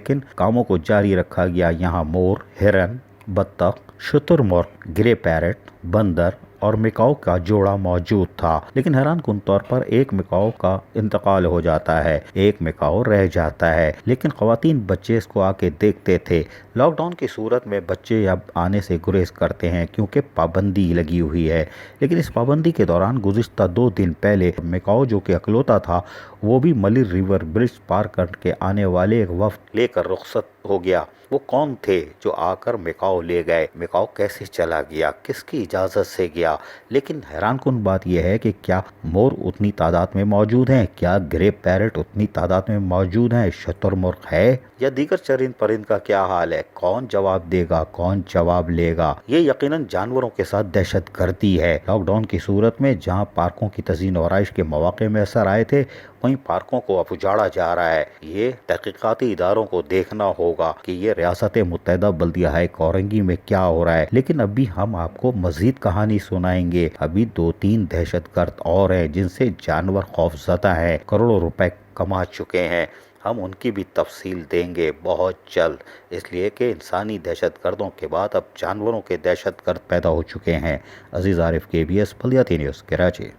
लेकिन कामों को जारी रखा गया। यहाँ मोर, हिरन, बत्तख, शुतुरमुर्ग, ग्रे पैरट, बंदर और मिकाओ का जोड़ा मौजूद था। लेकिन हैरानकुन तौर पर एक मिकाओ का इंतकाल हो जाता है, एक मिकाओ रह जाता है। लेकिन ख्वातीन बच्चे इसको आके देखते थे। लॉकडाउन की सूरत में बच्चे अब आने से गुरेज करते हैं क्योंकि पाबंदी लगी हुई है। लेकिन इस पाबंदी के दौरान गुज़िश्ता 2 दिन पहले मिकाओ जो कि अकलौता था, वो भी मलिर रिवर ब्रिज पार करके आने वाले एक वफ्द लेकर रुखसत हो गया। वो कौन थे जो आकर मिकाओ ले गए? मिकाओ कैसे चला गया? किसकी इजाज़त से गया? लेकिन हैरानकुन बात यह है कि क्या मोर उतनी तादाद में मौजूद हैं? क्या ग्रे पैरट उतनी तादाद में मौजूद हैं? शुतुरमुर्ग है या दीगर चरिंद परिंद का क्या हाल है? कौन जवाब देगा? कौन जवाब लेगा? ये यकीनन जानवरों के साथ दहशत गर्दी है। लॉकडाउन की सूरत में जहाँ पार्कों की तज़ीन और आराइश के मौके में असर आए थे, वहीं पार्कों को अब उजाड़ा जा रहा है। ये तहकीकाती इदारों को देखना होगा कि ये रियासत मुत्तहिदा बल्दिया हाई कोरंगी में क्या हो रहा है। लेकिन अभी हम आपको मजीद कहानी सुनाएंगे। अभी 2-3 दहशतगर्द और हैं जिनसे जानवर खौफज़दा हैं, करोड़ों रुपए कमा चुके हैं। हम उनकी भी तफसील देंगे बहुत जल्द, इसलिए कि इंसानी दहशतगर्दों के बाद अब जानवरों के दहशतगर्द पैदा हो चुके हैं। अजीज़ आरिफ, KBS बल्दियाती न्यूज़, कराची।